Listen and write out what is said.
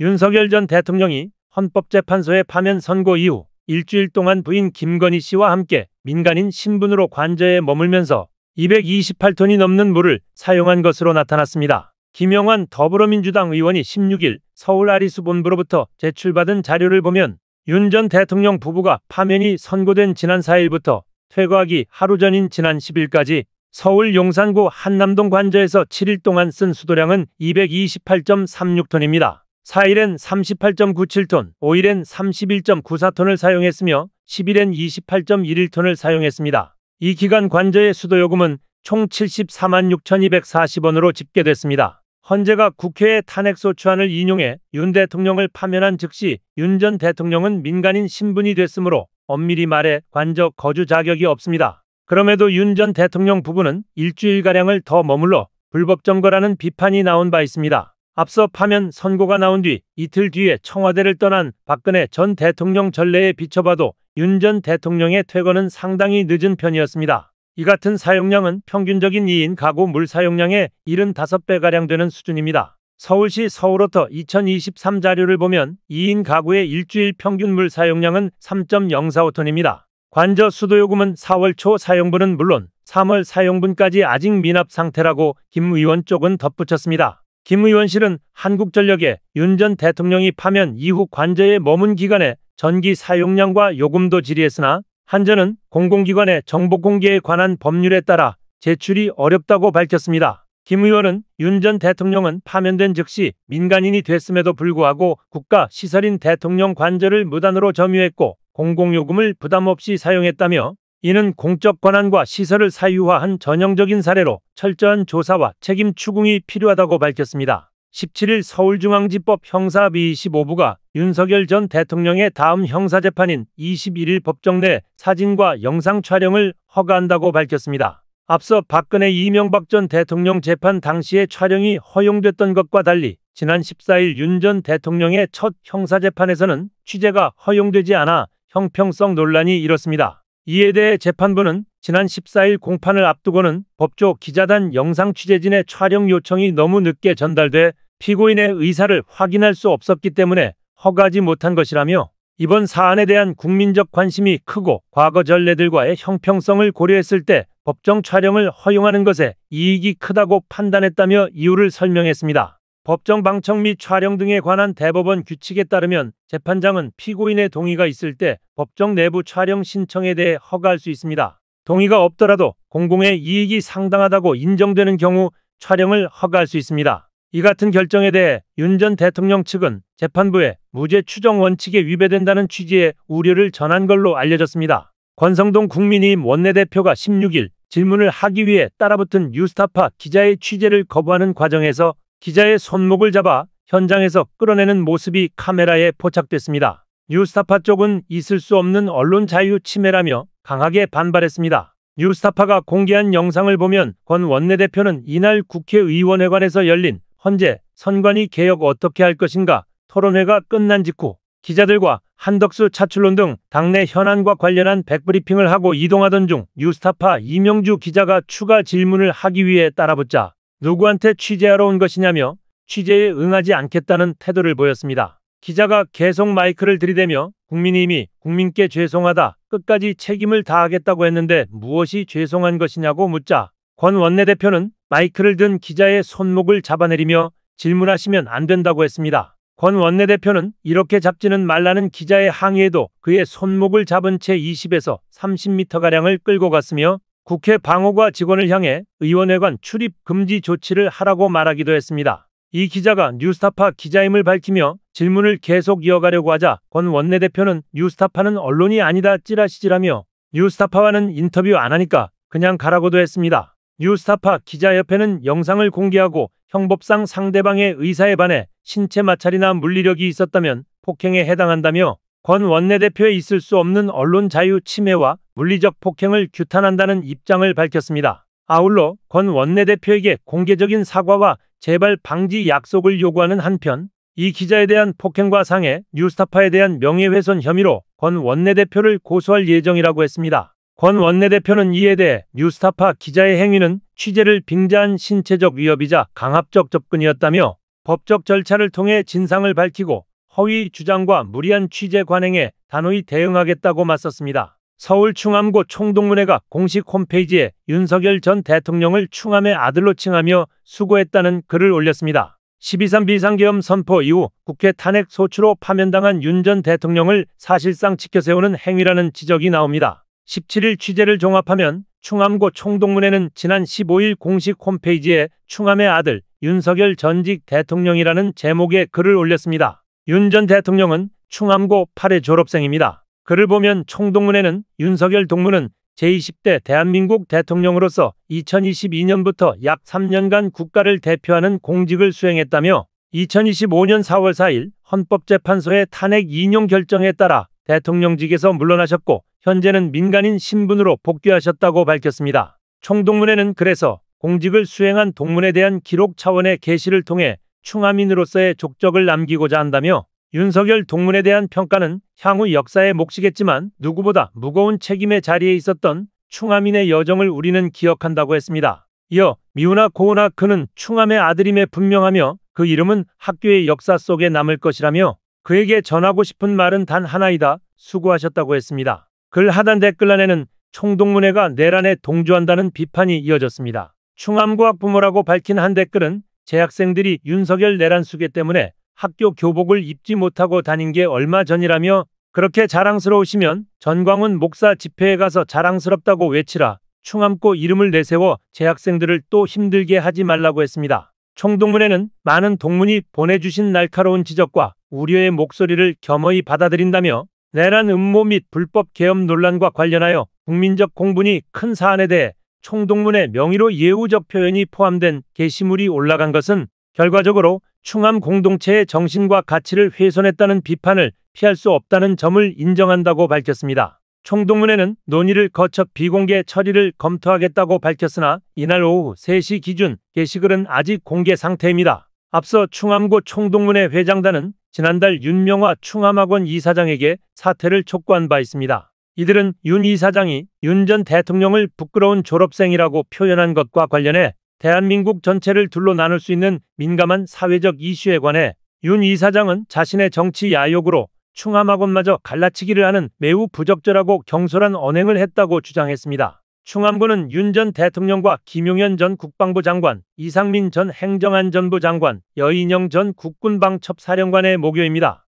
윤석열 전 대통령이 헌법재판소의 파면 선고 이후 일주일 동안 부인 김건희 씨와 함께 민간인 신분으로 관저에 머물면서 228톤이 넘는 물을 사용한 것으로 나타났습니다. 김영환 더불어민주당 의원이 16일 서울 아리수본부로부터 제출받은 자료를 보면 윤 전 대통령 부부가 파면이 선고된 지난 4일부터 퇴거하기 하루 전인 지난 10일까지 서울 용산구 한남동 관저에서 7일 동안 쓴 수도량은 228.36톤입니다. 4일엔 38.97톤, 5일엔 31.94톤을 사용했으며 10일엔 28.11톤을 사용했습니다. 이 기간 관저의 수도요금은 총 74만 6,240원으로 집계됐습니다. 헌재가 국회의 탄핵소추안을 인용해 윤 대통령을 파면한 즉시 윤 전 대통령은 민간인 신분이 됐으므로 엄밀히 말해 관저 거주 자격이 없습니다. 그럼에도 윤 전 대통령 부부는 일주일가량을 더 머물러 불법 점거라는 비판이 나온 바 있습니다. 앞서 파면 선고가 나온 뒤 이틀 뒤에 청와대를 떠난 박근혜 전 대통령 전례에 비춰봐도 윤 전 대통령의 퇴거는 상당히 늦은 편이었습니다. 이 같은 사용량은 평균적인 2인 가구 물 사용량의 75배가량 되는 수준입니다. 서울시 서울워터 2023 자료를 보면 2인 가구의 일주일 평균 물 사용량은 3.045톤입니다. 관저 수도요금은 4월 초 사용분은 물론 3월 사용분까지 아직 미납 상태라고 김 의원 쪽은 덧붙였습니다. 김 의원실은 한국전력에 윤 전 대통령이 파면 이후 관저에 머문 기간에 전기 사용량과 요금도 질의했으나 한전은 공공기관의 정보 공개에 관한 법률에 따라 제출이 어렵다고 밝혔습니다. 김 의원은 윤 전 대통령은 파면된 즉시 민간인이 됐음에도 불구하고 국가 시설인 대통령 관저를 무단으로 점유했고 공공요금을 부담 없이 사용했다며 이는 공적 권한과 시설을 사유화한 전형적인 사례로 철저한 조사와 책임 추궁이 필요하다고 밝혔습니다. 17일 서울중앙지법 형사 B25부가 윤석열 전 대통령의 다음 형사재판인 21일 법정 내 사진과 영상 촬영을 허가한다고 밝혔습니다. 앞서 박근혜 이명박 전 대통령 재판 당시의 촬영이 허용됐던 것과 달리 지난 14일 윤 전 대통령의 첫 형사재판에서는 취재가 허용되지 않아 형평성 논란이 일었습니다. 이에 대해 재판부는 지난 14일 공판을 앞두고는 법조 기자단 영상 취재진의 촬영 요청이 너무 늦게 전달돼 피고인의 의사를 확인할 수 없었기 때문에 허가하지 못한 것이라며 이번 사안에 대한 국민적 관심이 크고 과거 전례들과의 형평성을 고려했을 때 법정 촬영을 허용하는 것에 이익이 크다고 판단했다며 이유를 설명했습니다. 법정 방청 및 촬영 등에 관한 대법원 규칙에 따르면 재판장은 피고인의 동의가 있을 때 법정 내부 촬영 신청에 대해 허가할 수 있습니다. 동의가 없더라도 공공의 이익이 상당하다고 인정되는 경우 촬영을 허가할 수 있습니다. 이 같은 결정에 대해 윤 전 대통령 측은 재판부에 무죄 추정 원칙에 위배된다는 취지의 우려를 전한 걸로 알려졌습니다. 권성동 국민의힘 원내대표가 16일 질문을 하기 위해 따라붙은 뉴스타파 기자의 취재를 거부하는 과정에서 기자의 손목을 잡아 현장에서 끌어내는 모습이 카메라에 포착됐습니다. 뉴스타파 쪽은 있을 수 없는 언론 자유 침해라며 강하게 반발했습니다. 뉴스타파가 공개한 영상을 보면 권 원내대표는 이날 국회의원회관에서 열린 헌재 선관위 개혁 어떻게 할 것인가 토론회가 끝난 직후 기자들과 한덕수 차출론 등 당내 현안과 관련한 백브리핑을 하고 이동하던 중 뉴스타파 이명주 기자가 추가 질문을 하기 위해 따라붙자 누구한테 취재하러 온 것이냐며 취재에 응하지 않겠다는 태도를 보였습니다. 기자가 계속 마이크를 들이대며 국민의힘이 국민께 죄송하다, 끝까지 책임을 다하겠다고 했는데 무엇이 죄송한 것이냐고 묻자 권 원내대표는 마이크를 든 기자의 손목을 잡아내리며 질문하시면 안 된다고 했습니다. 권 원내대표는 이렇게 잡지는 말라는 기자의 항의에도 그의 손목을 잡은 채 20에서 30m가량을 끌고 갔으며 국회 방호과 직원을 향해 의원회관 출입 금지 조치를 하라고 말하기도 했습니다. 이 기자가 뉴스타파 기자임을 밝히며 질문을 계속 이어가려고 하자 권 원내대표는 뉴스타파는 언론이 아니다 찌라시지라며 뉴스타파와는 인터뷰 안 하니까 그냥 가라고도 했습니다. 뉴스타파 기자협회는 영상을 공개하고 형법상 상대방의 의사에 반해 신체 마찰이나 물리력이 있었다면 폭행에 해당한다며 권 원내대표에 있을 수 없는 언론 자유 침해와 물리적 폭행을 규탄한다는 입장을 밝혔습니다. 아울러 권 원내대표에게 공개적인 사과와 재발 방지 약속을 요구하는 한편 이 기자에 대한 폭행과 상해, 뉴스타파에 대한 명예훼손 혐의로 권 원내대표를 고소할 예정이라고 했습니다. 권 원내대표는 이에 대해 뉴스타파 기자의 행위는 취재를 빙자한 신체적 위협이자 강압적 접근이었다며 법적 절차를 통해 진상을 밝히고 허위 주장과 무리한 취재 관행에 단호히 대응하겠다고 맞섰습니다. 서울충암고 총동문회가 공식 홈페이지에 윤석열 전 대통령을 충암의 아들로 칭하며 수고했다는 글을 올렸습니다. 12.3 비상계엄 선포 이후 국회 탄핵 소추로 파면당한 윤 전 대통령을 사실상 치켜세우는 행위라는 지적이 나옵니다. 17일 취재를 종합하면 충암고 총동문회는 지난 15일 공식 홈페이지에 충암의 아들 윤석열 전직 대통령이라는 제목의 글을 올렸습니다. 윤 전 대통령은 충암고 8회 졸업생입니다. 글을 보면 총동문회는 윤석열 동무는 제20대 대한민국 대통령으로서 2022년부터 약 3년간 국가를 대표하는 공직을 수행했다며 2025년 4월 4일 헌법재판소의 탄핵 인용 결정에 따라 대통령직에서 물러나셨고 현재는 민간인 신분으로 복귀하셨다고 밝혔습니다. 총동문회는 그래서 공직을 수행한 동문에 대한 기록 차원의 게시를 통해 충암인으로서의 족적을 남기고자 한다며 윤석열 동문에 대한 평가는 향후 역사에 몫이겠지만 누구보다 무거운 책임의 자리에 있었던 충암인의 여정을 우리는 기억한다고 했습니다. 이어 미우나 고우나 그는 충암의 아들임에 분명하며 그 이름은 학교의 역사 속에 남을 것이라며 그에게 전하고 싶은 말은 단 하나이다. 수고하셨다고 했습니다. 글 하단 댓글란에는 총동문회가 내란에 동조한다는 비판이 이어졌습니다. 충암고 학부모라고 밝힌 한 댓글은 재학생들이 윤석열 내란 수괴 때문에 학교 교복을 입지 못하고 다닌 게 얼마 전이라며 그렇게 자랑스러우시면 전광훈 목사 집회에 가서 자랑스럽다고 외치라. 충암고 이름을 내세워 재학생들을 또 힘들게 하지 말라고 했습니다. 총동문회는 많은 동문이 보내주신 날카로운 지적과 우려의 목소리를 겸허히 받아들인다며 내란 음모 및 불법 계엄 논란과 관련하여 국민적 공분이 큰 사안에 대해 총동문회 명의로 예우적 표현이 포함된 게시물이 올라간 것은 결과적으로 충암 공동체의 정신과 가치를 훼손했다는 비판을 피할 수 없다는 점을 인정한다고 밝혔습니다. 총동문회는 논의를 거쳐 비공개 처리를 검토하겠다고 밝혔으나 이날 오후 3시 기준 게시글은 아직 공개 상태입니다. 앞서 충암고 총동문회 회장단은 지난달 윤명화 충암학원 이사장에게 사퇴를 촉구한 바 있습니다. 이들은 윤 이사장이 윤 전 대통령을 부끄러운 졸업생이라고 표현한 것과 관련해 대한민국 전체를 둘로 나눌 수 있는 민감한 사회적 이슈에 관해 윤 이사장은 자신의 정치 야욕으로 충암학원마저 갈라치기를 하는 매우 부적절하고 경솔한 언행을 했다고 주장했습니다. 충암고는 윤 전 대통령과 김용현 전 국방부 장관, 이상민 전 행정안전부 장관, 여인영 전 국군방첩사령관의 모교입니다.